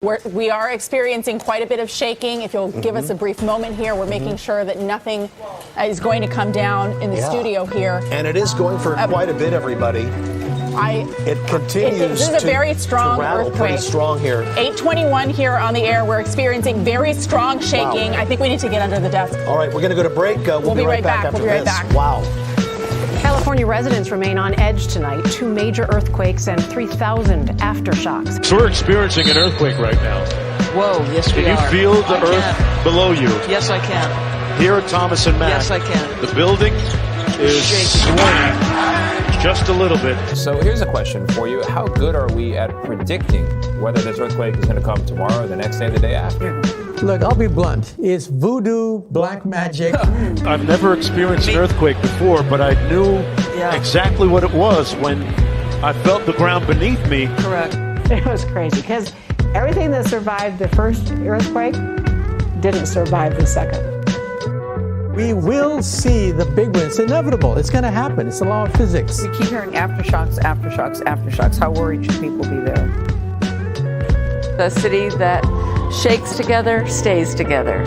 We are experiencing quite a bit of shaking. If you'll give us a brief moment here, we're making sure that nothing is going to come down in the studio here. And it is going for quite a bit, everybody. It continues this is a very strong to rattle earthquake. pretty strong here. 8:21 here on the air. We're experiencing very strong shaking. Wow. I think we need to get under the desk. All right, we're going to go to break. We'll be right back. after We'll be right this. back. Wow. California residents remain on edge tonight. 2 major earthquakes and 3,000 aftershocks. So we're experiencing an earthquake right now. Whoa, yes we are. Can you feel the earth below you? Yes, I can. Here at Thomas and Mack. Yes, I can. The building is swaying just a little bit. So here's a question for you. How good are we at predicting whether this earthquake is going to come tomorrow, the next day, the day after? Look, I'll be blunt. It's voodoo, black magic. I've never experienced an earthquake before, but I knew exactly what it was when I felt the ground beneath me. Correct. It was crazy because everything that survived the first earthquake didn't survive the second. We will see the big one. It's inevitable. It's going to happen. It's the law of physics. We keep hearing aftershocks, aftershocks, aftershocks. How worried should people be there? The city that shakes together stays together.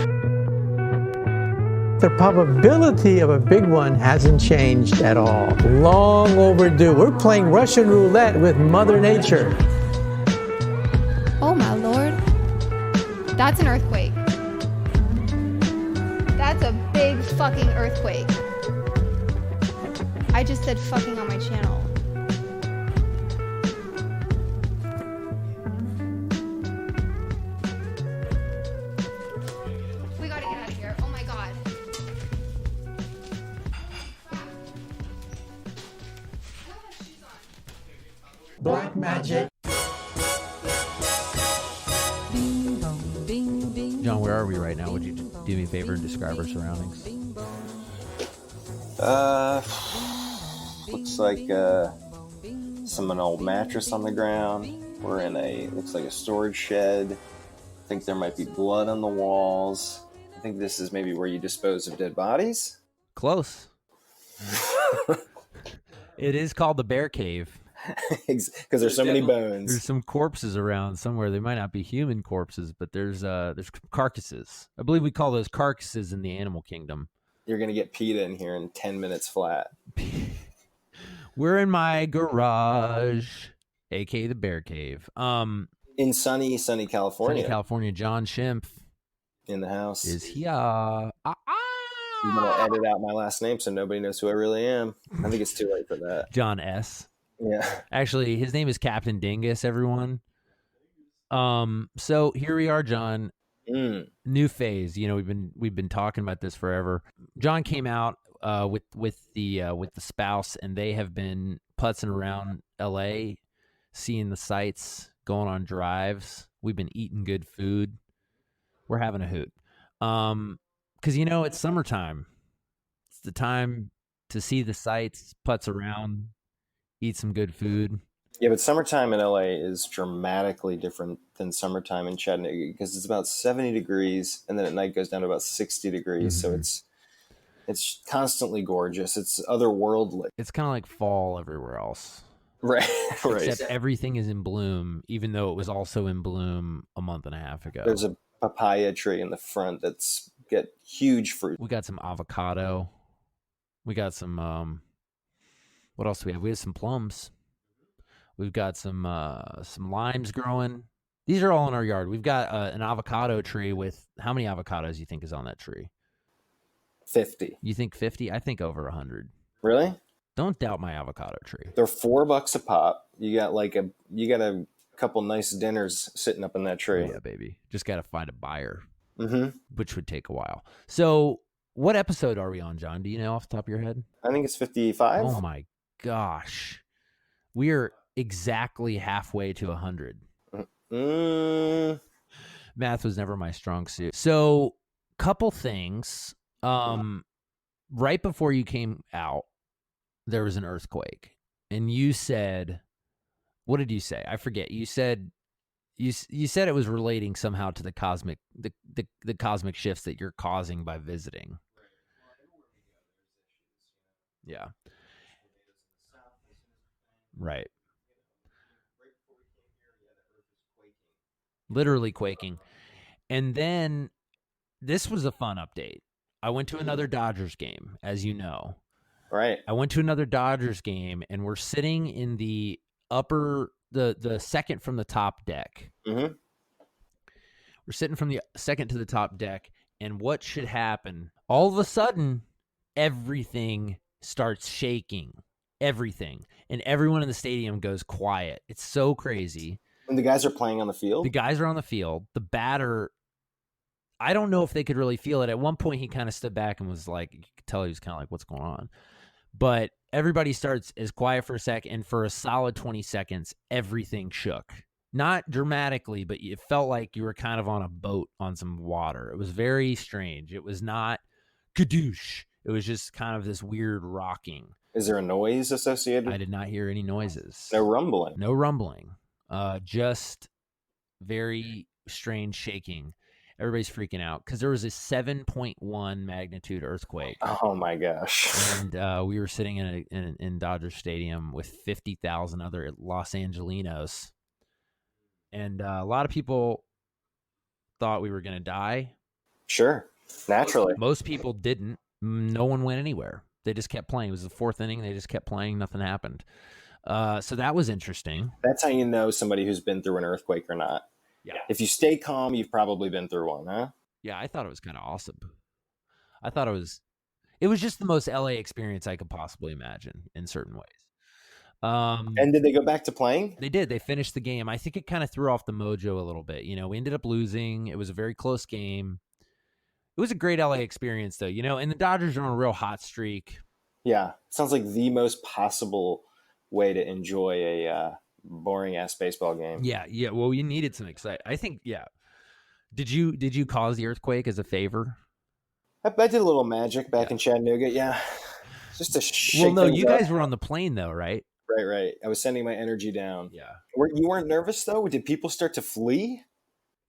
The probability of a big one hasn't changed at all. Long overdue. We're playing Russian roulette with Mother Nature. Oh my Lord. That's an earthquake. That's a big fucking earthquake. I just said fucking on my channel. We gotta get out of here. Oh my God. Black magic. John, where are we right now? Would you do me a favor and describe our surroundings? Looks like an old mattress on the ground. We're in looks like a storage shed. I think there might be blood on the walls. I think this is maybe where you dispose of dead bodies. Close. It is called the Bear Cave. Because there's so many bones. There's some corpses around somewhere. They might not be human corpses, but there's carcasses. I believe we call those carcasses in the animal kingdom. You're going to get PETA in here in 10 minutes flat. We're in my garage, a.k.a. the Bear Cave. In sunny California. Sunny California. John Schimpf. In the house. Is here. I'm going to edit out my last name so nobody knows who I really am. I think it's too late for that. John S. Yeah. Actually, his name is Capn Dingus, everyone. So here we are, John. New phase. You know, we've been talking about this forever. John came out with the spouse, and they have been putzing around LA, seeing the sights, going on drives. We've been eating good food. We're having a hoot. Because it's summertime. It's the time to see the sights, putz around, eat some good food. Yeah, but summertime in LA is dramatically different than summertime in Chattanooga because it's about 70 degrees and then at night goes down to about 60 degrees. Mm-hmm. So it's constantly gorgeous. It's otherworldly. It's kind of like fall everywhere else. Right. Except everything is in bloom, even though it was also in bloom a month and a half ago. There's a papaya tree in the front that's got huge fruit. We got some avocado. We got some, what else do we have? We have some plums. We've got some limes growing. These are all in our yard. We've got an avocado tree with, how many avocados you think is on that tree? 50. You think 50? I think over 100. Really? Don't doubt my avocado tree. They're $4 a pop. You got a couple nice dinners sitting up in that tree. Oh, yeah, baby. Just got to find a buyer, mm-hmm. which would take a while. So what episode are we on, John? Do you know off the top of your head? I think it's 55. Oh my gosh. We are exactly halfway to 100. Math was never my strong suit. So couple things. Right before you came out, there was an earthquake. And you said, what did you say? I forget. You said you said it was relating somehow to the cosmic shifts that you're causing by visiting. Yeah. Right. literally quaking. And then this was a fun update. I went to another Dodgers game, as you know. Right. I went to another Dodgers game, and we're sitting in the the second from the top deck. Mm-hmm. We're sitting from the second to the top deck, and what should happen? All of a sudden, everything starts shaking. Everything. And everyone in the stadium goes quiet. It's so crazy. And the guys are playing on the field? The guys are on the field. The batter, I don't know if they could really feel it. At one point, he kind of stood back and was like, you could tell he was kind of like, what's going on? But everybody starts as quiet for a sec, and for a solid 20 seconds, everything shook. Not dramatically, but it felt like you were kind of on a boat on some water. It was very strange. It was not kadoosh. It was just kind of this weird rocking. Is there a noise associated? I did not hear any noises. No rumbling? No rumbling. Just very strange shaking. Everybody's freaking out because there was a 7.1 magnitude earthquake. Oh my gosh! And we were sitting in Dodger Stadium with 50,000 other Los Angelinos, and a lot of people thought we were going to die. Sure, naturally. Most people didn't. No one went anywhere. They just kept playing. It was the fourth inning. They just kept playing. Nothing happened. So that was interesting. That's how you know somebody who's been through an earthquake or not. Yeah. If you stay calm, you've probably been through one, huh? Yeah, I thought it was kind of awesome. I thought it was just the most LA experience I could possibly imagine in certain ways. And did they go back to playing? They did. They finished the game. I think it kind of threw off the mojo a little bit. We ended up losing. It was a very close game. It was a great LA experience, though, and the Dodgers are on a real hot streak. Yeah. Sounds like the most possible way to enjoy a boring-ass baseball game. Yeah. Well, you needed some excitement. I think, yeah. Did you cause the earthquake as a favor? I did a little magic back in Chattanooga, yeah. Just to shake Well, no, things you up. guys were on the plane, though, right? Right. I was sending my energy down. Yeah. You weren't nervous, though? Did people start to flee?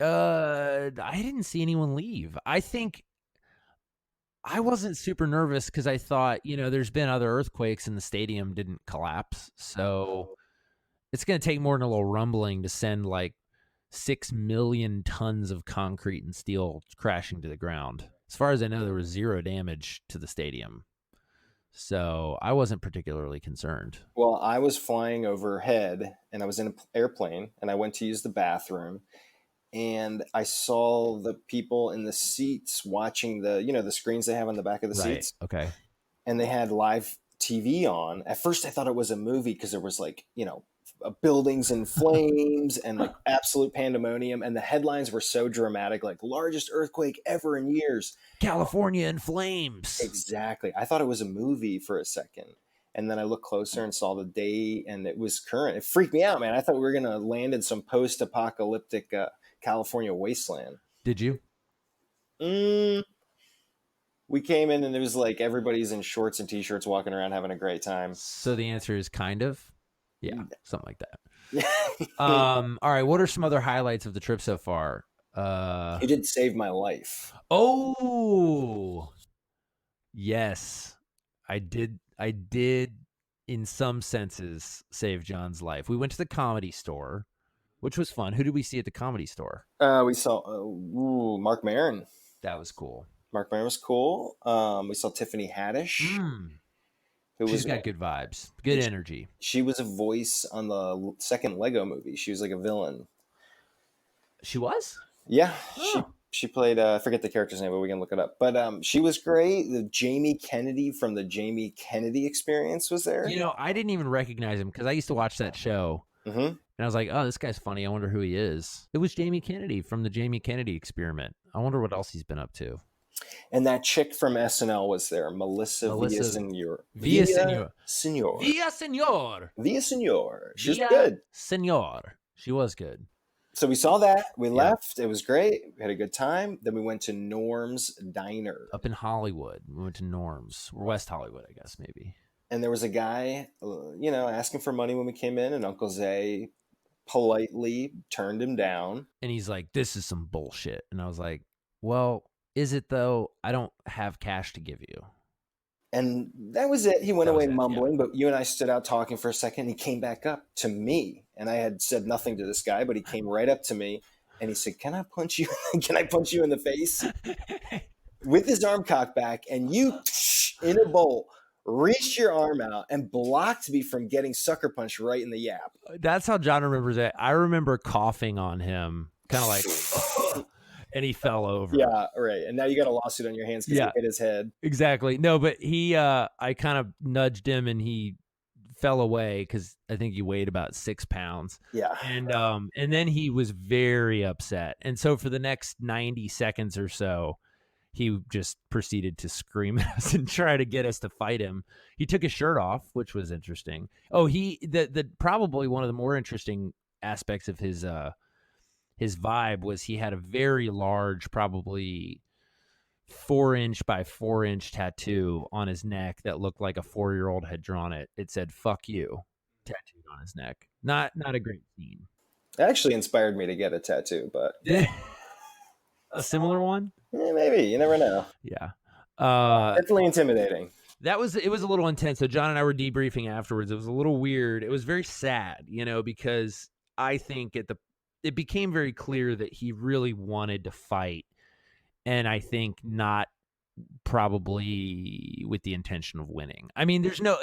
I didn't see anyone leave. I think I wasn't super nervous because I thought, there's been other earthquakes and the stadium didn't collapse. So it's going to take more than a little rumbling to send like 6 million tons of concrete and steel crashing to the ground. As far as I know, there was zero damage to the stadium. So I wasn't particularly concerned. Well, I was flying overhead and I was in an airplane and I went to use the bathroom. And I saw the people in the seats watching the screens they have on the back of the seats. Okay. And they had live TV on. At first, I thought it was a movie because there was buildings in flames and like absolute pandemonium. And the headlines were so dramatic, like largest earthquake ever in years. California in flames. Exactly. I thought it was a movie for a second. And then I looked closer and saw the day and it was current. It freaked me out, man. I thought we were going to land in some post-apocalyptic California wasteland. Did you? We came in and it was like everybody's in shorts and t-shirts walking around having a great time. So the answer is kind of? Yeah, something like that. All right, what are some other highlights of the trip so far? It did save my life. Oh, yes. I did in some senses save John's life. We went to the Comedy Store, which was fun. Who did we see at the Comedy Store? We saw Mark Maron. That was cool. Mark Maron was cool. We saw Tiffany Haddish. She's got good vibes, good energy. She was a voice on the second Lego movie. She was like a villain. She was? Yeah. She played, I forget the character's name, but we can look it up. But she was great. The Jamie Kennedy from the Jamie Kennedy Experience was there. I didn't even recognize him because I used to watch that show. Mm-hmm. And I was like, oh, this guy's funny. I wonder who he is. It was Jamie Kennedy from the Jamie Kennedy Experiment. I wonder what else he's been up to. And that chick from SNL was there, Melissa Villasenor. Villasenor. She was good. Senor. She was good. So we saw that. We left. It was great. We had a good time. Then we went to Norm's Diner. Up in Hollywood. We went to Norm's. Or West Hollywood, I guess, maybe. And there was a guy, asking for money when we came in, and Uncle Zay politely turned him down. And he's like, this is some bullshit. And I was like, well, is it though? I don't have cash to give you. And that was it. He went away mumbling, but you and I stood out talking for a second. He came back up to me, and I had said nothing to this guy, but he came right up to me, And he said, "Can I punch you? Can I punch you in the face?" With his arm cocked back, and you, in a bolt, reached your arm out and blocked me from getting sucker punched right in the yap. That's how John remembers it. I remember coughing on him, kind of like, and he fell over. Yeah, right. And now you got a lawsuit on your hands because you hit his head. Exactly. No, but I kind of nudged him and he fell away because I think he weighed about 6 pounds. Yeah. And then he was very upset. And so for the next 90 seconds or so, he just proceeded to scream at us and try to get us to fight him. He took his shirt off, which was interesting. Oh, the probably one of the more interesting aspects of his vibe was he had a very large, probably 4-inch by 4-inch tattoo on his neck that looked like a 4-year-old had drawn it. It said "fuck you" tattooed on his neck. Not a great scene. It actually inspired me to get a tattoo, but a similar one? Yeah, maybe. You never know. Yeah. Definitely intimidating. It was a little intense. So John and I were debriefing afterwards. It was a little weird. It was very sad, because I think it became very clear that he really wanted to fight. And I think not probably with the intention of winning. I mean, there's no,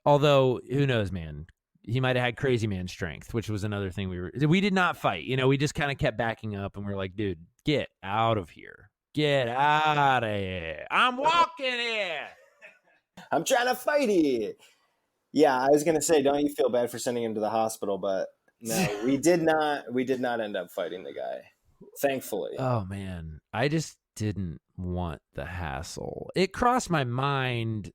although who knows, man, he might have had crazy man strength, which was another thing we did not fight. We just kind of kept backing up and we're like, dude, get out of here. Get out of here. I'm walking here. I'm trying to fight it. Yeah, I was going to say, don't you feel bad for sending him to the hospital? But no, we did not end up fighting the guy. Thankfully. Oh man, I just didn't want the hassle. It crossed my mind,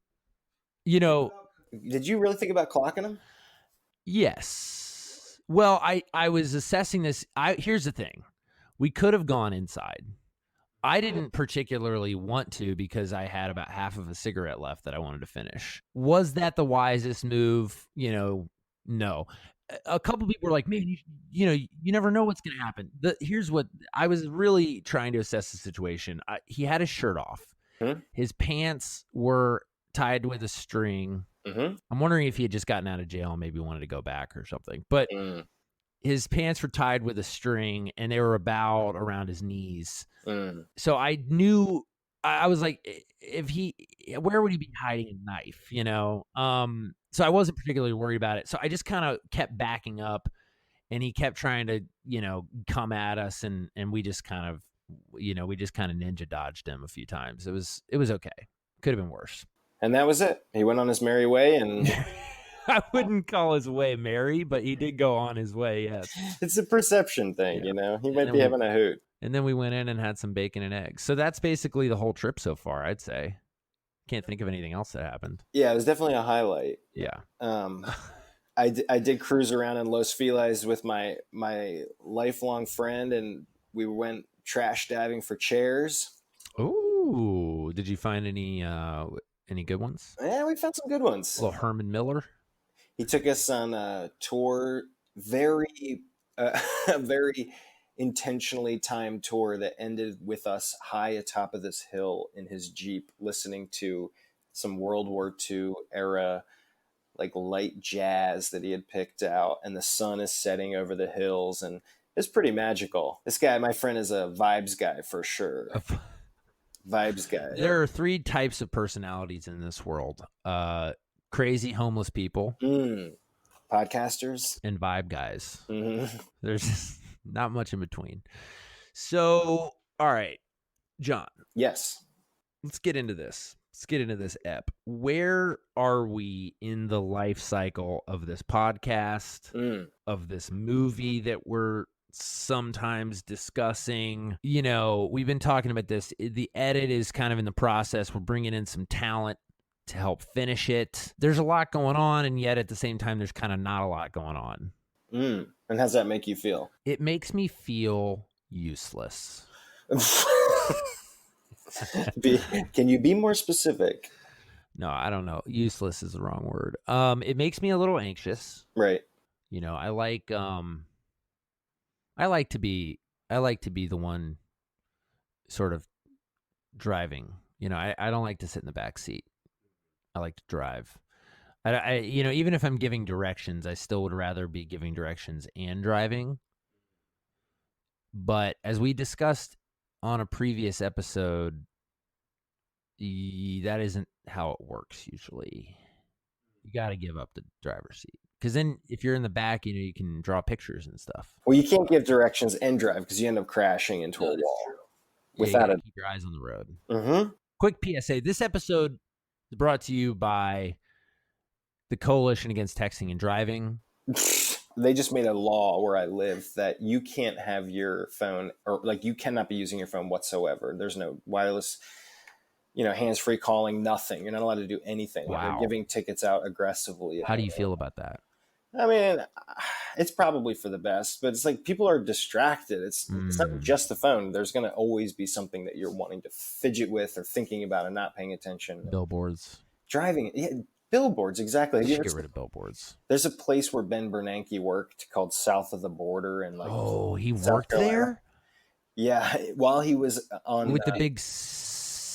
Did you really think about clocking him? Yes. Well, I was assessing this. Here's the thing. We could have gone inside. I didn't particularly want to because I had about half of a cigarette left that I wanted to finish. Was that the wisest move? No. A couple people were like, man, you never know what's going to happen. Here's what I was really trying to assess the situation. He had his shirt off. Mm-hmm. His pants were tied with a string. Mm-hmm. I'm wondering if he had just gotten out of jail and maybe wanted to go back or something. But his pants were tied with a string and they were about around his knees. So I knew, I was like, where would he be hiding a knife, So I wasn't particularly worried about it. So I just kind of kept backing up and he kept trying to, come at us and we just kind of, ninja dodged him a few times. It was okay. Could have been worse. And that was it. He went on his merry way and I wouldn't call his way merry, but he did go on his way, yes. It's a perception thing, He might be having a hoot. And then we went in and had some bacon and eggs. So that's basically the whole trip so far, I'd say. Can't think of anything else that happened. Yeah, it was definitely a highlight. Yeah. I did cruise around in Los Feliz with my lifelong friend, and we went trash diving for chairs. Ooh, did you find any good ones? Yeah, we found some good ones. A little Herman Miller. He took us on a tour, very intentionally timed tour that ended with us high atop of this hill in his Jeep, listening to some World War II era, like light jazz that he had picked out, and the sun is setting over the hills, and it's pretty magical. This guy, my friend, is a vibes guy for sure. Vibes guy. There are 3 types of personalities in this world. Crazy homeless people. Podcasters. And vibe guys. Mm-hmm. There's just not much in between. So, all right, John. Yes. Let's get into this. Ep. Where are we in the life cycle of this podcast, of this movie that we're sometimes discussing? We've been talking about this. The edit is kind of in the process. We're bringing in some talent to help finish it. There's a lot going on, and yet at the same time, there's kind of not a lot going on. And how does that make you feel? It makes me feel useless. Can you be more specific? No, I don't know. Useless is the wrong word. It makes me a little anxious. Right. I like to be the one sort of driving. I don't like to sit in the back seat. I like to drive. I even if I'm giving directions, I still would rather be giving directions and driving. But as we discussed on a previous episode, that isn't how it works usually. You got to give up the driver's seat. Because then if you're in the back, you can draw pictures and stuff. Well, you can't give directions and drive because you end up crashing into a wall. Without it, keep your eyes on the road. Mm-hmm. Quick PSA: this episode is brought to you by the Coalition Against Texting and Driving. They just made a law where I live that you can't have your phone, or you cannot be using your phone whatsoever. There's no wireless, hands-free calling, nothing. You're not allowed to do anything. Wow. They're giving tickets out aggressively. How do you feel about that? I mean, it's probably for the best, but it's like people are distracted. It's not just the phone. There's going to always be something that you're wanting to fidget with or thinking about and not paying attention. Billboards. Driving. Yeah, billboards, exactly. You should get rid of billboards. There's a place where Ben Bernanke worked called South of the Border. And he worked there? Yeah, while he was on... With the big...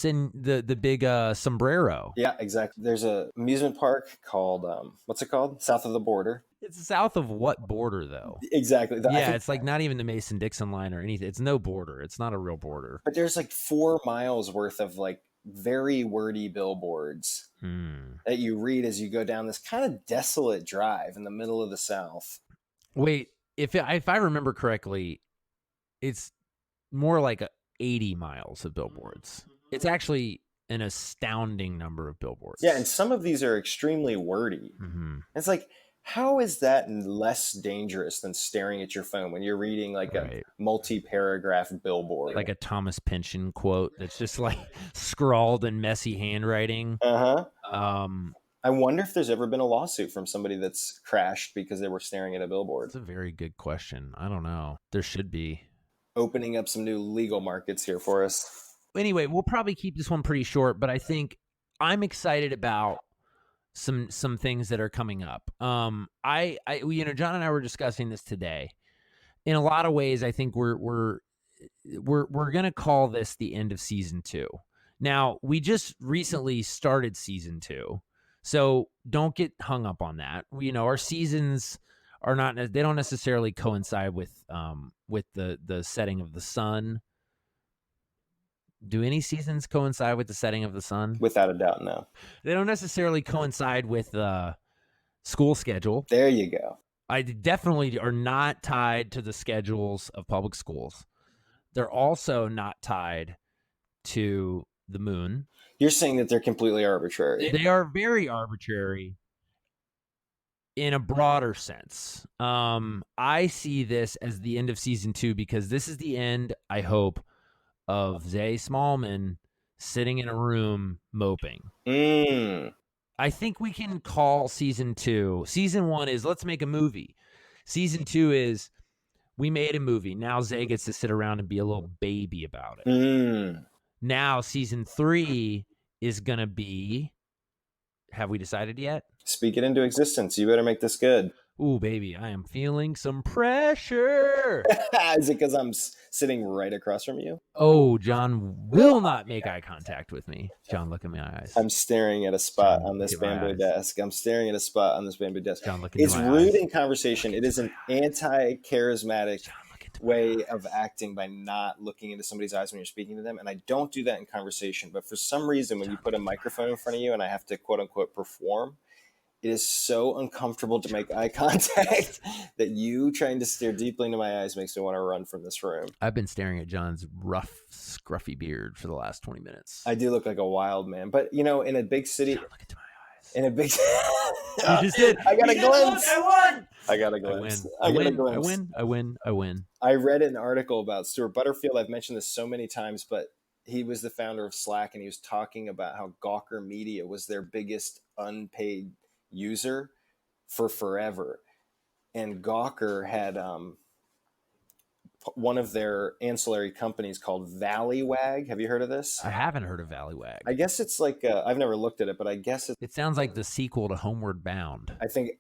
the big sombrero. Yeah, exactly. There's a amusement park called what's it called? South of the Border. It's south of what border though? Exactly. It's not even the Mason-Dixon line or anything. It's no border. It's not a real border. But there's 4 miles worth of very wordy billboards that you read as you go down this kind of desolate drive in the middle of the South. Wait, if I remember correctly, it's more like 80 miles of billboards. It's actually an astounding number of billboards. Yeah, and some of these are extremely wordy. Mm-hmm. It's how is that less dangerous than staring at your phone when you're reading a multi-paragraph billboard? Like a Thomas Pynchon quote that's just scrawled in messy handwriting. Uh-huh. I wonder if there's ever been a lawsuit from somebody that's crashed because they were staring at a billboard. That's a very good question. I don't know. There should be. Opening up some new legal markets here for us. Anyway, we'll probably keep this one pretty short, but I think I'm excited about some things that are coming up. John and I were discussing this today. In a lot of ways, I think we're gonna call this the end of season 2. Now, we just recently started season 2, so don't get hung up on that. Our seasons are they don't necessarily coincide with the setting of the sun. Do any seasons coincide with the setting of the sun? Without a doubt, no. They don't necessarily coincide with the school schedule. There you go. I definitely are not tied to the schedules of public schools. They're also not tied to the moon. You're saying that they're completely arbitrary. They are very arbitrary in a broader sense. I see this as the end of season 2 because this is the end, I hope, of Zay Smallman sitting in a room moping. I think we can call season 2. Season 1 is let's make a movie. Season 2 is we made a movie. Now Zay gets to sit around and be a little baby about it. Now season 3 is going to be, have we decided yet? Speak it into existence. You better make this good. Ooh, baby, I am feeling some pressure. Is it because I'm sitting right across from you? Oh, John will not make eye contact with me. John, look in my eyes. I'm staring at a spot John, on this look at my bamboo eyes. desk. I'm staring at a spot on this bamboo desk. John, look into It's my rude eyes. in conversation. It is an anti-charismatic way of acting by not looking into somebody's eyes when you're speaking to them. And I don't do that in conversation. But for some reason, when you put a microphone in front of you and I have to quote unquote perform, it is so uncomfortable to make eye contact that you trying to stare deeply into my eyes makes me want to run from this room. I've been staring at John's rough, scruffy beard for the last 20 minutes. I do look like a wild man. But, in a big city... John, look into my eyes. In a big... You just did. I got a glimpse. I won. I got a glimpse. I win. I read an article about Stuart Butterfield. I've mentioned this so many times, but he was the founder of Slack, and he was talking about how Gawker Media was their biggest unpaid user for forever. And Gawker had one of their ancillary companies called Valleywag. Have you heard of this? I haven't heard of Valleywag. I guess it's like I've never looked at it, but I guess It sounds like the sequel to Homeward Bound. I think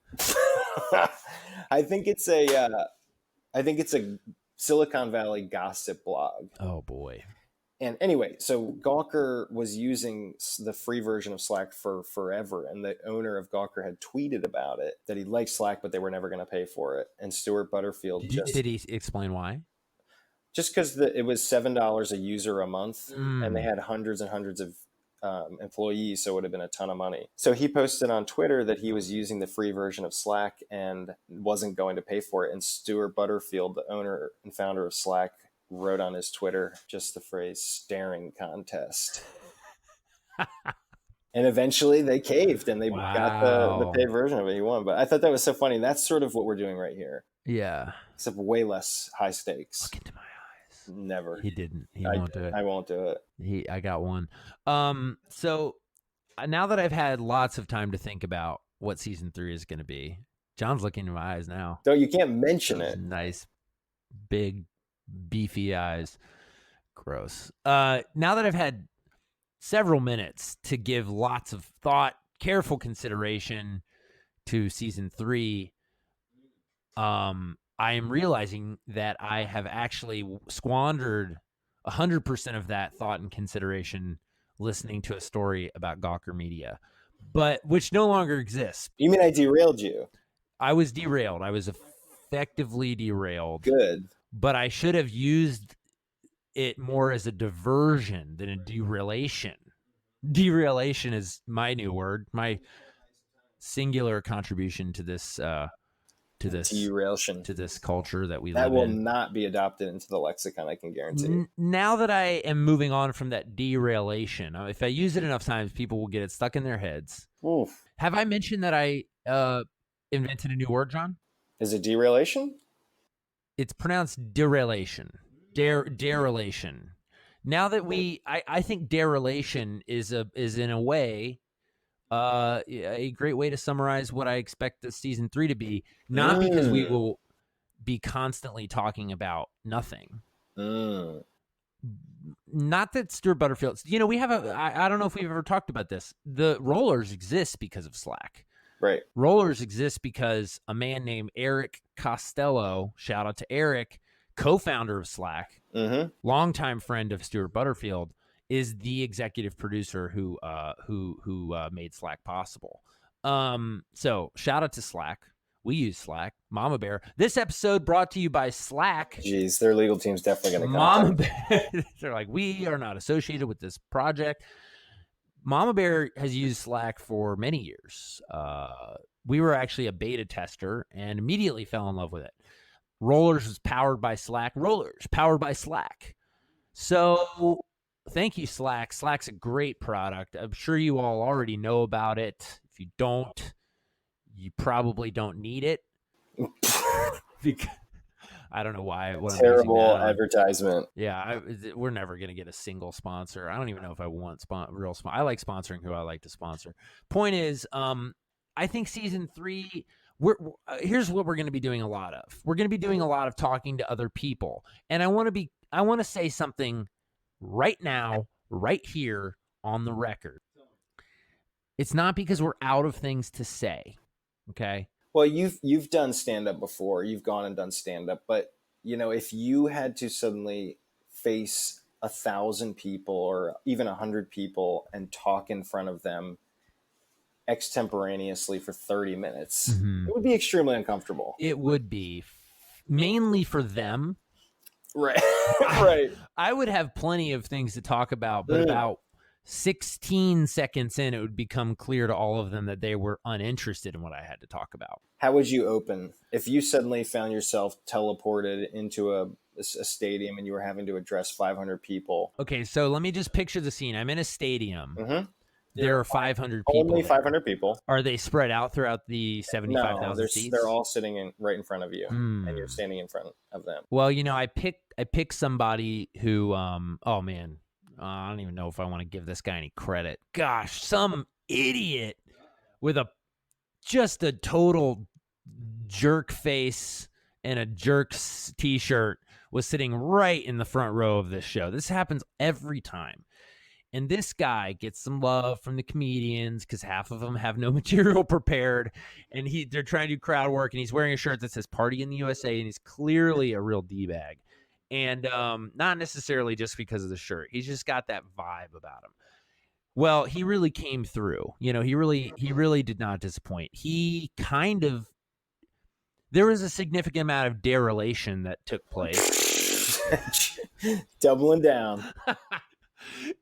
I think it's a Silicon Valley gossip blog. Oh boy. And anyway, so Gawker was using the free version of Slack for forever. And the owner of Gawker had tweeted about it, that he liked Slack, but they were never going to pay for it. And Stuart Butterfield Did he explain why? Just because it was $7 a user a month, and they had hundreds and hundreds of employees, so it would have been a ton of money. So he posted on Twitter that he was using the free version of Slack and wasn't going to pay for it. And Stuart Butterfield, the owner and founder of Slack, wrote on his Twitter just the phrase "staring contest." And eventually they caved and they got the paid version of it. He won. But I thought that was so funny. That's sort of what we're doing right here. Yeah. Except way less high stakes. Look into my eyes. Never. He didn't. He won't do it. I won't do it. I got one. So now that I've had lots of time to think about what season 3 is going to be, John's looking into my eyes now. No, you can't mention it. Nice, big, beefy eyes. Gross. Now that I've had several minutes to give lots of thought, careful consideration to season 3, I am realizing that I have actually squandered 100% of that thought and consideration listening to a story about Gawker Media, but which no longer exists. You mean I derailed you? I was derailed. I was effectively derailed. Good. But I should have used it more as a diversion than a derelation. Derelation is my new word, my singular contribution to this derelation, to this culture that we that live will in. Not be adopted into the lexicon, I can guarantee. Now that I am moving on from that derelation, if I use it enough times, people will get it stuck in their heads. Oof. Have I mentioned that I invented a new word, John? Is it derelation? It's pronounced derelation. Derelation. Now that I think derelation is in a way a great way to summarize what I expect this season 3 to be. Not because we will be constantly talking about nothing. Not that Stuart Butterfield. We have I don't know if we've ever talked about this. The rollers exist because of Slack. Right. Rollers exist because a man named Eric Costello, shout out to Eric, co-founder of Slack, longtime friend of Stuart Butterfield, is the executive producer who made Slack possible. So shout out to Slack. We use Slack. Mama Bear. This episode brought to you by Slack. Jeez, their legal team's definitely going to Mama Bear. They're like, we are not associated with this project. Mama Bear has used Slack for many years. We were actually a beta tester and immediately fell in love with it. Rollers was powered by Slack. Rollers powered by Slack. So thank you, Slack. Slack's a great product. I'm sure you all already know about it. If you don't, you probably don't need it. Because I don't know why. Terrible advertisement. Yeah, we're never going to get a single sponsor. I don't even know if I want real sponsor. I like sponsoring who I like to sponsor. Point is, I think season 3, here's what we're going to be doing a lot of. We're going to be doing a lot of talking to other people. And I want to say something right now, right here on the record. It's not because we're out of things to say. Okay. Well, you've done stand-up before. You've gone and done stand-up. But, if you had to suddenly face 1,000 people or even 100 people and talk in front of them extemporaneously for 30 minutes, it would be extremely uncomfortable. It would be. Mainly for them. Right. Right. I would have plenty of things to talk about, but about 16 seconds in, it would become clear to all of them that they were uninterested in what I had to talk about. How would you open if you suddenly found yourself teleported into a stadium and you were having to address 500 people? Okay, so let me just picture the scene. I'm in a stadium. There are 500 people. Only 500 people. Are they spread out throughout the 75,000 seats? They're all sitting right in front of you, and you're standing in front of them. Well, I picked somebody who, oh man, I don't even know if I want to give this guy any credit. Gosh, some idiot with just a total jerk face and a jerk's t-shirt was sitting right in the front row of this show. This happens every time. And this guy gets some love from the comedians because half of them have no material prepared, and they're trying to do crowd work, and he's wearing a shirt that says "Party in the USA," and he's clearly a real d-bag, and not necessarily just because of the shirt. He's just got that vibe about him. Well, he really came through. He really did not disappoint. There was a significant amount of derelation that took place. Doubling down.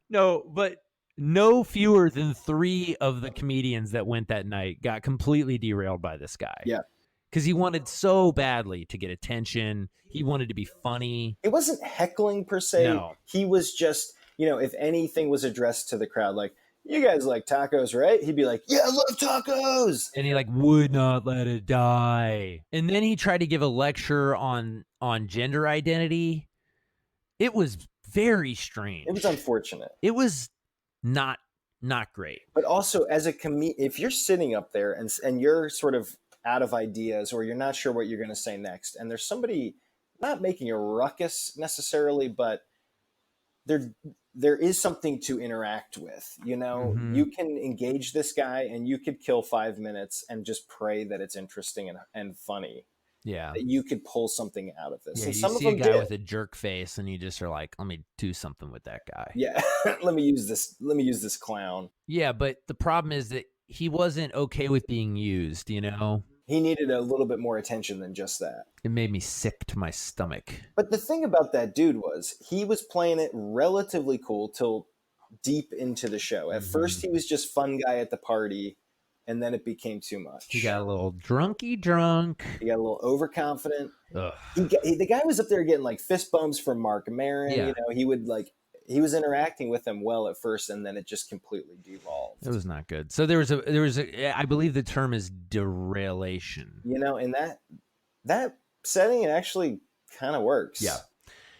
No, but no fewer than 3 of the comedians that went that night got completely derailed by this guy. Yeah. Because he wanted so badly to get attention. He wanted to be funny. It wasn't heckling per se. No. He was just, if anything was addressed to the crowd, like, you guys like tacos, right? He'd be like, yeah, I love tacos. And he would not let it die. And then he tried to give a lecture on gender identity. It was very strange. It was unfortunate. It was not great. But also, as a if you're sitting up there and you're sort of out of ideas, or you're not sure what you're going to say next, and there's somebody not making a ruckus necessarily, but there is something to interact with. Mm-hmm. You can engage this guy, and you could kill 5 minutes and just pray that it's interesting and funny. Yeah, that you could pull something out of this. Yeah, and you some see of them a guy did. with a jerk face, and you just are like, "Let me do something with that guy." Yeah, let me use this clown. Yeah, but the problem is that he wasn't okay with being used. He needed a little bit more attention than just that. It made me sick to my stomach. But the thing about that dude was he was playing it relatively cool till deep into the show. At first, he was just fun guy at the party, and then it became too much. He got a little drunky drunk. He got a little overconfident. Ugh. The guy was up there getting fist bumps from Mark Maron. Yeah. He was interacting with them well at first, and then it just completely devolved. It was not good. So there was a I believe the term is derelation. In that setting, it actually kind of works. Yeah.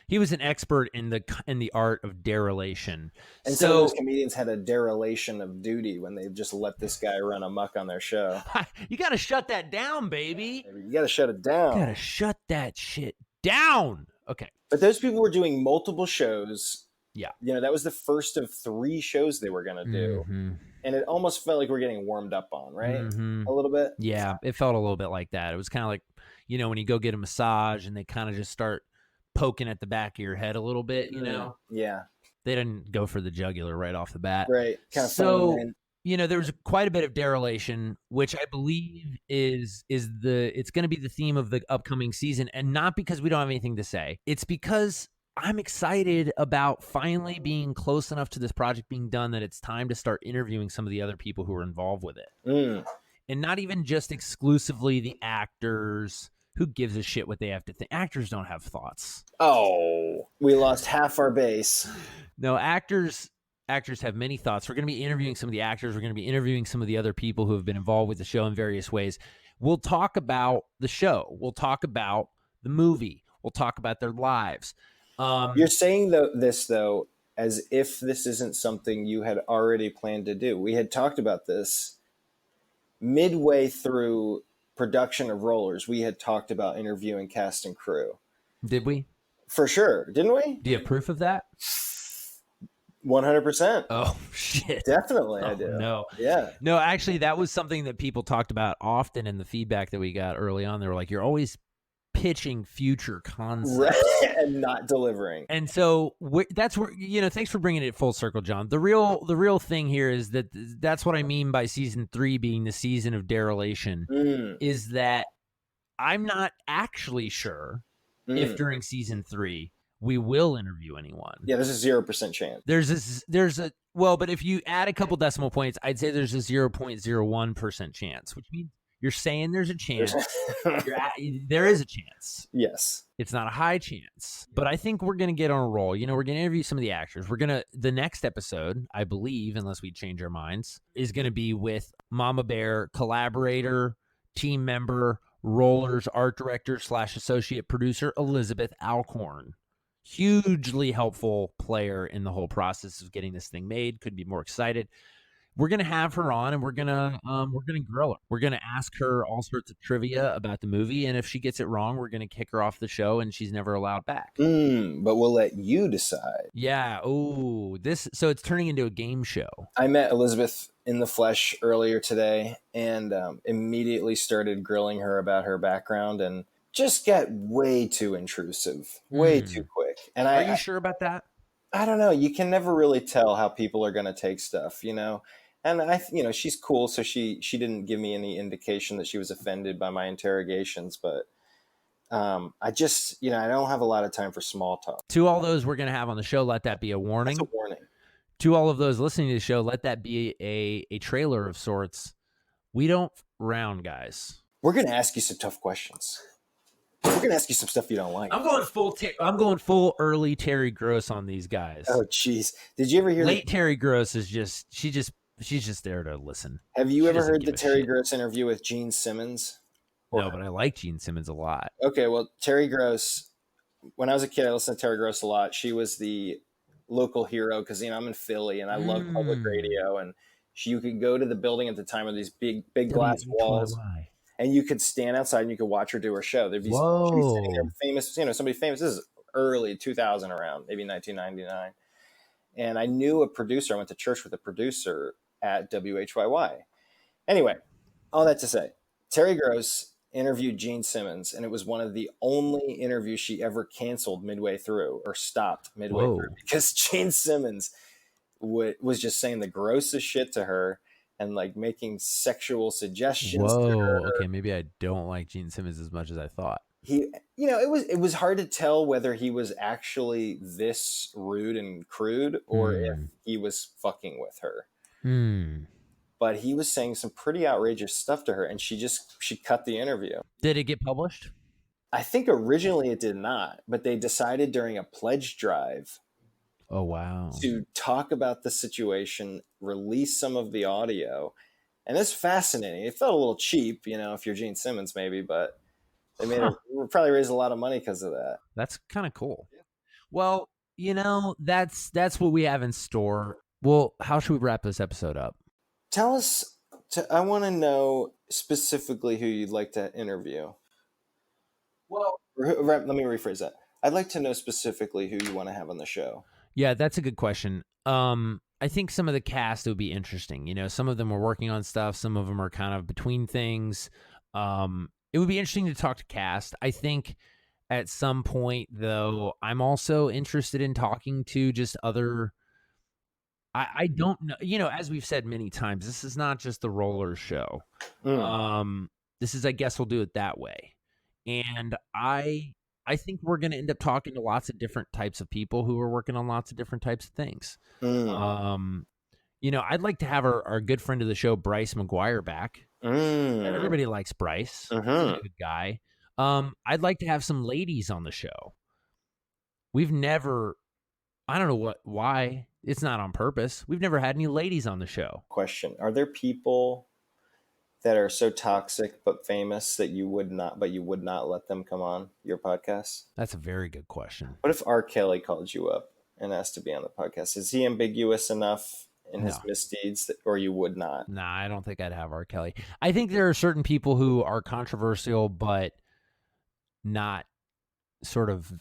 He was an expert in the art of derelation. And so those comedians had a derelation of duty when they just let this guy run amok on their show. You got to shut that down, baby. You got to shut it down. You got to shut that shit down. Okay. But those people were doing multiple shows. Yeah. That was the first of 3 shows they were going to do. Mm-hmm. And it almost felt like we're getting warmed up on, right? Mm-hmm. A little bit. Yeah, it felt a little bit like that. It was kind of like, when you go get a massage and they kind of just start poking at the back of your head a little bit, Yeah. They didn't go for the jugular right off the bat. Right. Kind of so, fun. there was quite a bit of derelation, which I believe it's going to be the theme of the upcoming season. And not because we don't have anything to say. It's because I'm excited about finally being close enough to this project being done that it's time to start interviewing some of the other people who are involved with it. And not even just exclusively the actors. Who gives a shit what they have to think? Actors don't have thoughts. Oh, we lost half our base. No, actors have many thoughts. We're going to be interviewing some of the actors. We're going to be interviewing some of the other people who have been involved with the show in various ways. We'll talk about the show. We'll talk about the movie. We'll talk about their lives. You're saying this, though, as if this isn't something you had already planned to do. We had talked about this midway through production of Rollers. We had talked about interviewing cast and crew. Did we? For sure. Didn't we? Do you have proof of that? 100%. Oh, shit. Definitely, I do. No. Yeah. No, actually, that was something that people talked about often in the feedback that we got early on. They were like, you're always pitching future concepts. Right. And not delivering. And so that's where, thanks for bringing it full circle, John. The real thing here is that's what I mean by season 3 being the season of derelation, is that I'm not actually sure if during season 3 we will interview anyone. Yeah, there's a 0% chance. But if you add a couple decimal points, I'd say there's a 0.01% chance, which means you're saying there's a chance. There is a chance. Yes. It's not a high chance, but I think we're going to get on a roll. We're going to interview some of the actors. The next episode, I believe, unless we change our minds, is going to be with Mama Bear collaborator, team member, Rollers art director / associate producer, Elizabeth Alcorn. Hugely helpful player in the whole process of getting this thing made. Couldn't be more excited. We're going to have her on, and we're going to grill her. We're going to ask her all sorts of trivia about the movie, and if she gets it wrong, we're going to kick her off the show, and she's never allowed back. But we'll let you decide. Yeah. Oh, so it's turning into a game show. I met Elizabeth in the flesh earlier today, and immediately started grilling her about her background, and just got way too intrusive, way too quick. And are you sure about that? I don't know. You can never really tell how people are going to take stuff, And she's cool, so she didn't give me any indication that she was offended by my interrogations. But I just, I don't have a lot of time for small talk. To all those we're going to have on the show, let that be a warning. That's a warning. To all of those listening to the show, let that be a trailer of sorts. We don't round, guys. We're going to ask you some tough questions. We're going to ask you some stuff you don't like. I'm going full early Terry Gross on these guys. Oh, jeez. Did you ever hear late Terry Gross is she's just there to listen. Have you ever heard the Terry Gross interview with Gene Simmons? No, but I like Gene Simmons a lot. Okay, well, Terry Gross, when I was a kid, I listened to Terry Gross a lot. She was the local hero because, I'm in Philly and I love public radio. And you could go to the building at the time with these big glass walls. And you could stand outside and you could watch her do her show. There'd be somebody sitting there famous, somebody famous. This is early 2000 around, maybe 1999. And I knew a producer. I went to church with a producer at WHYY. Anyway, all that to say, Terry Gross interviewed Gene Simmons, and it was one of the only interviews she ever canceled midway through or stopped midway through because Gene Simmons was just saying the grossest shit to her. And like making sexual suggestions. To her. Okay, maybe I don't like Gene Simmons as much as I thought. It was hard to tell whether he was actually this rude and crude or if he was fucking with her. But he was saying some pretty outrageous stuff to her, and she cut the interview. Did it get published? I think originally it did not, but they decided during a pledge drive. Oh, wow. To talk about the situation, release some of the audio. And it's fascinating. It felt a little cheap, if you're Gene Simmons maybe, but they probably raised a lot of money because of that. That's kind of cool. Yeah. Well, that's what we have in store. Well, how should we wrap this episode up? Tell us, I want to know specifically who you'd like to interview. Well, let me rephrase that. I'd like to know specifically who you want to have on the show. Yeah, that's a good question. I think some of the cast would be interesting. Some of them are working on stuff. Some of them are kind of between things. It would be interesting to talk to cast. I think at some point, though, I'm also interested in talking to just other... I don't know. As we've said many times, this is not just the roller show. This is, I guess we'll do it that way. And I think we're going to end up talking to lots of different types of people who are working on lots of different types of things. I'd like to have our good friend of the show, Bryce McGuire, back. Everybody likes Bryce. He's a good guy. I'd like to have some ladies on the show. We've never, I don't know why. It's not on purpose. We've never had any ladies on the show. Question. Are there people that are so toxic but famous that you would not let them come on your podcast? That's a very good question. What if R. Kelly called you up and asked to be on the podcast? Is he ambiguous enough in his misdeeds or you would not? Nah, I don't think I'd have R. Kelly. I think there are certain people who are controversial but not sort of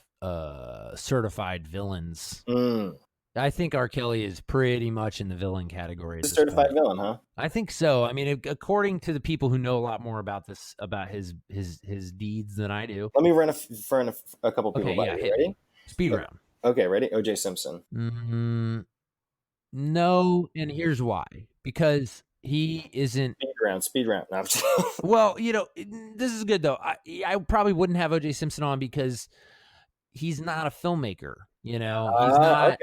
certified villains. I think R. Kelly is pretty much in the villain category. A certified villain, huh? I think so. I mean, according to the people who know a lot more about this, about his deeds than I do. Let me run a couple people by you. Ready? Speed round. Okay, ready? O.J. Simpson. No, and here's why. Because he isn't... Speed round. No, well, this is good, though. I probably wouldn't have O.J. Simpson on because he's not a filmmaker. He's not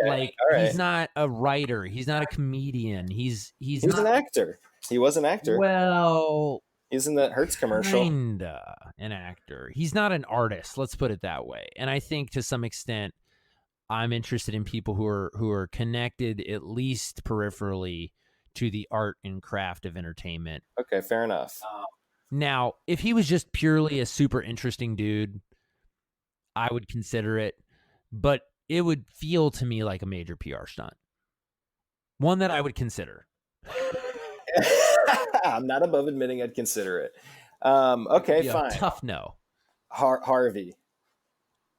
he's not a writer. He's not a comedian. He's not an actor. He was an actor. Well, he's in that Hertz commercial. Kinda an actor. He's not an artist. Let's put it that way. And I think to some extent, I'm interested in people who are connected at least peripherally to the art and craft of entertainment. Okay, fair enough. Now, if he was just purely a super interesting dude, I would consider it. But it would feel to me like a major PR stunt. One that I would consider. I'm not above admitting I'd consider it. Okay, fine. Tough no. Harvey.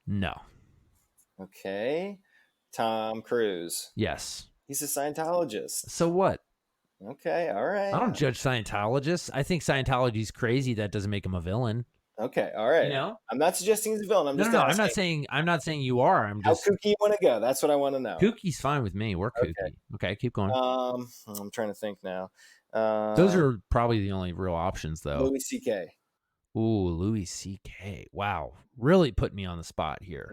No. Okay. Tom Cruise. Yes. He's a Scientologist. So what? Okay, all right. I don't judge Scientologists. I think Scientology's crazy. That doesn't make him a villain. Okay, all right. I'm not suggesting he's a villain. I'm not saying you are. I'm just how kooky you want to go. That's what I want to know. Kooky's fine with me. We're kooky. Okay, keep going. I'm trying to think now. Those are probably the only real options, though. Louis C.K. Ooh, Louis C.K. Wow. Really put me on the spot here.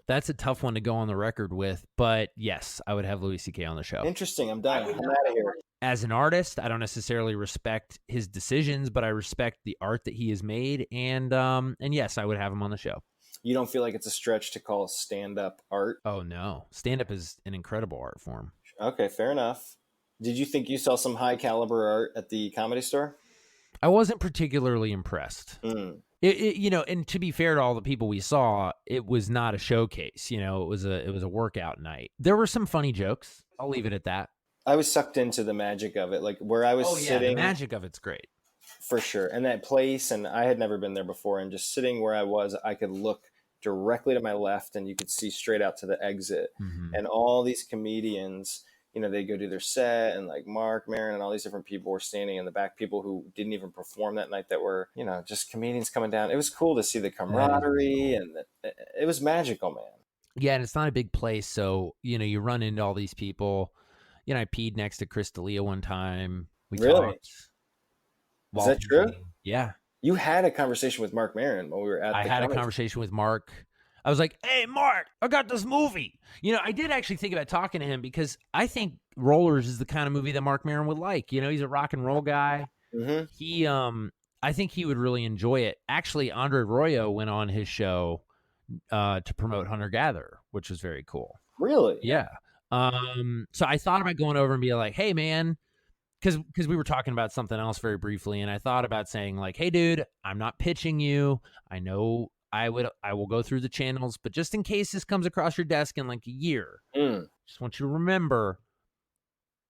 That's a tough one to go on the record with, but yes, I would have Louis C.K. on the show. Interesting. I'm done. I'm out of here. As an artist, I don't necessarily respect his decisions, but I respect the art that he has made, and yes, I would have him on the show. You don't feel like it's a stretch to call stand-up art? Oh, no. Stand-up is an incredible art form. Okay, fair enough. Did you think you saw some high-caliber art at the Comedy Store? I wasn't particularly impressed. And to be fair to all the people we saw, it was not a showcase. It was a workout night. There were some funny jokes. I'll leave it at that. I was sucked into the magic of it, like where I was sitting. The magic of it's great. For sure. And that place, and I had never been there before, and just sitting where I was, I could look directly to my left and you could see straight out to the exit. And all these comedians, they go do their set, and like Mark Maron and all these different people were standing in the back, people who didn't even perform that night that were, just comedians coming down. It was cool to see the camaraderie, and it was magical, man. Yeah, and it's not a big place, so, you run into all these people. I peed next to Chris D'Elia one time. We talked. Is that true? Yeah. You had a conversation with Mark Maron while we were at I had a conversation with Mark. I was like, hey, Mark, I got this movie. I did actually think about talking to him because I think Rollers is the kind of movie that Mark Maron would like. He's a rock and roll guy. He, I think he would really enjoy it. Actually, Andre Royo went on his show to promote Hunter Gatherer, which was very cool. Really? Yeah. So I thought about going over and be like, hey, man, because we were talking about something else very briefly, and I thought about saying like, hey, dude, I'm not pitching you. I know I will go through the channels, but just in case this comes across your desk in like a year, just want you to remember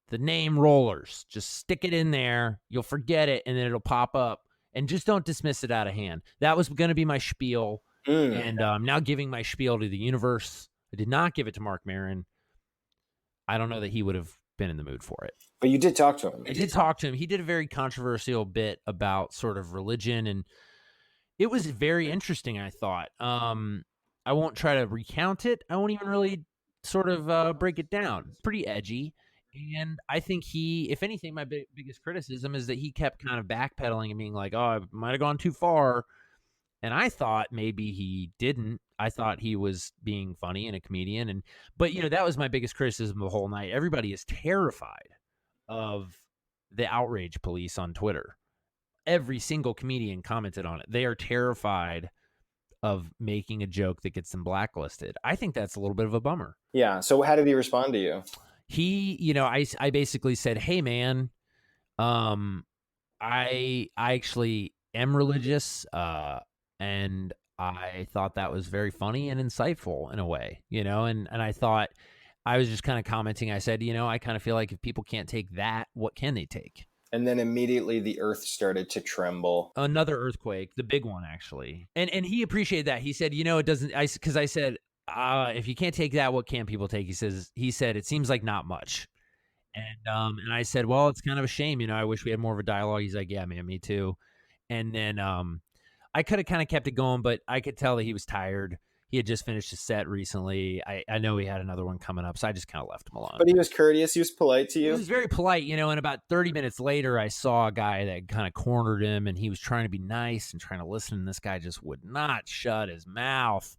the name Rollers. Just stick it in there. You'll forget it, and then it'll pop up. And just don't dismiss it out of hand. That was going to be my spiel, and I'm now giving my spiel to the universe. I did not give it to Mark Maron. I don't know that he would have been in the mood for it. But you did talk to him. I did talk to him. He did a very controversial bit about sort of religion, and it was very interesting, I thought. I won't try to recount it. I won't even really sort of break it down. It's pretty edgy. And I think if anything, my biggest criticism is that he kept kind of backpedaling and being like, oh, I might have gone too far. And I thought maybe he didn't. I thought he was being funny and a comedian. But that was my biggest criticism of the whole night. Everybody is terrified of the outrage police on Twitter. Every single comedian commented on it. They are terrified of making a joke that gets them blacklisted. I think that's a little bit of a bummer. Yeah. So how did he respond to you? He, I basically said, hey, man, I actually am religious, and I thought that was very funny and insightful in a way, and I thought I was just kind of commenting. I said, I kind of feel like if people can't take that, what can they take? And then immediately the earth started to tremble. Another earthquake, the big one, actually. And he appreciated that. He said, it doesn't, because I said, if you can't take that, what can people take? He said, it seems like not much. And I said, well, it's kind of a shame. I wish we had more of a dialogue. He's like, yeah, man, me too. And then I could have kind of kept it going, but I could tell that he was tired. He had just finished his set recently. I know he had another one coming up, so I just kind of left him alone. But he was courteous. He was polite to you. He was very polite, and about 30 minutes later, I saw a guy that kind of cornered him, and he was trying to be nice and trying to listen, and this guy just would not shut his mouth.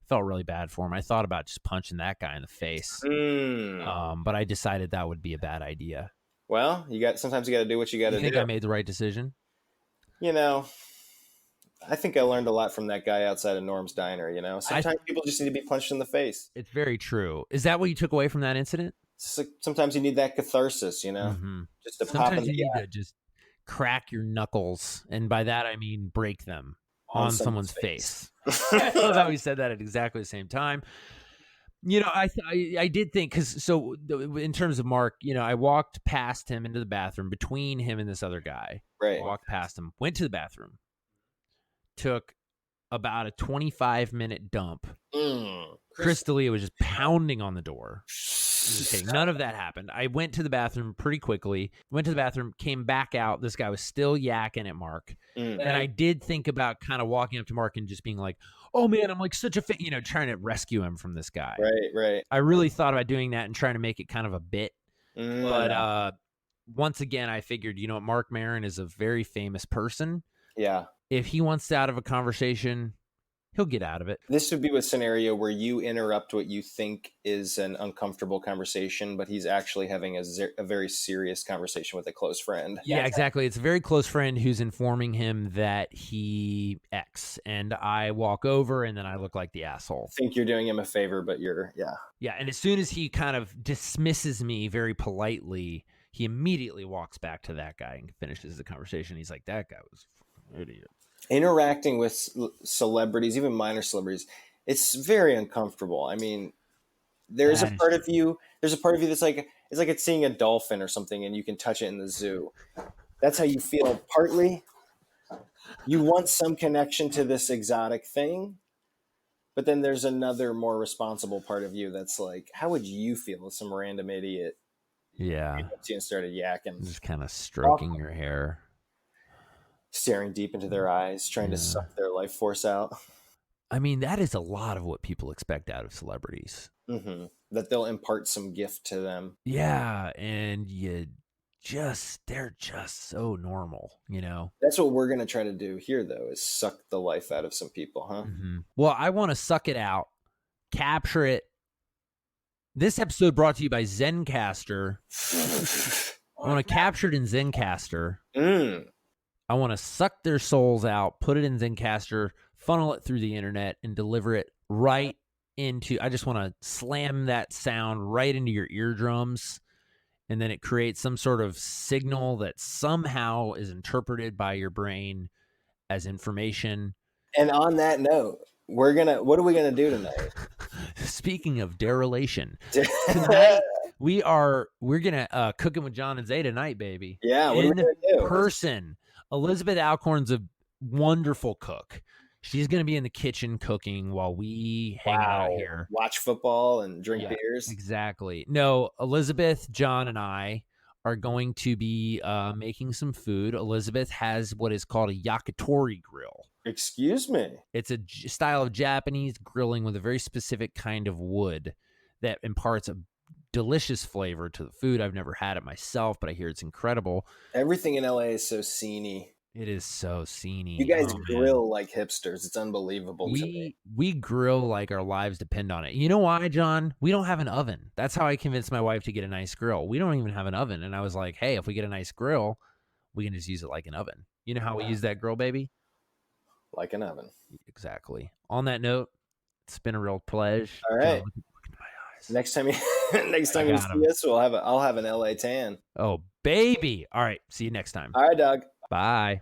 Felt really bad for him. I thought about just punching that guy in the face, but I decided that would be a bad idea. Well, sometimes you got to do what you got to do. You think I made the right decision? I think I learned a lot from that guy outside of Norm's Diner, Sometimes people just need to be punched in the face. It's very true. Is that what you took away from that incident? Sometimes you need that catharsis, just to pop in the need to just crack your knuckles, and by that I mean break them on someone's face. I love how he said that at exactly the same time. I did think, because in terms of Mark, I walked past him into the bathroom between him and this other guy. Right. Walked past him, went to the bathroom, took about a 25-minute dump. Chris D'Elia was just pounding on the door. Okay, none of that happened. I went to the bathroom pretty quickly. Went to the bathroom, came back out. This guy was still yakking at Mark. And I did think about kind of walking up to Mark and just being like, oh, man, I'm like such a fan, trying to rescue him from this guy. Right. I really thought about doing that and trying to make it kind of a bit. But once again, I figured, Mark Maron is a very famous person. Yeah. if he wants out of a conversation, he'll get out of it. This would be a scenario where you interrupt what you think is an uncomfortable conversation, but he's actually having a very serious conversation with a close friend. Yeah, exactly. It's a very close friend who's informing him that he X, and I walk over and then I look like the asshole. Think you're doing him a favor, but Yeah, and as soon as he kind of dismisses me very politely, he immediately walks back to that guy and finishes the conversation. He's like, that guy was an idiot. Interacting with celebrities, even minor celebrities, it's very uncomfortable. I mean, there's a part of you that's like, it's like it's seeing a dolphin or something and you can touch it in the zoo. That's how you feel. Partly you want some connection to this exotic thing, but then there's another more responsible part of you that's like, how would you feel if some random idiot came up to you and started yakking? Just kind of stroking your hair, staring deep into their eyes, trying to suck their life force out. I mean, that is a lot of what people expect out of celebrities. Mm-hmm. That they'll impart some gift to them. Yeah, and they're just so normal, you know? That's what we're going to try to do here, though, is suck the life out of some people, huh? Mm-hmm. Well, I want to suck it out, capture it. This episode brought to you by Zencastr. I want to capture it in Zencastr. I want to suck their souls out, put it in Zencastr, funnel it through the internet, and deliver it right into... I just want to slam that sound right into your eardrums, and then it creates some sort of signal that somehow is interpreted by your brain as information. And on that note, what are we gonna do tonight? Speaking of derelation, tonight we're gonna cooking with Jon and Zay tonight, baby. Yeah, what are we gonna do? Person. Elizabeth Alcorn's a wonderful cook. She's going to be in the kitchen cooking while we hang out here. Watch football and drink beers. Exactly. No, Elizabeth, John, and I are going to be making some food. Elizabeth has what is called a yakitori grill. Excuse me? It's a style of Japanese grilling with a very specific kind of wood that imparts a delicious flavor to the food. I've never had it myself, but I hear it's incredible. Everything in LA is so sceney. It is so sceney. You guys grill like hipsters. It's unbelievable to me. We grill like our lives depend on it. You know why, John? We don't have an oven. That's how I convinced my wife to get a nice grill. We don't even have an oven. And I was like, hey, if we get a nice grill, we can just use it like an oven. You know how we use that grill, baby? Like an oven. Exactly. On that note, it's been a real pleasure. All right. Next time you see us, I'll have an LA tan. Oh, baby. All right. See you next time. All right, dog. Bye.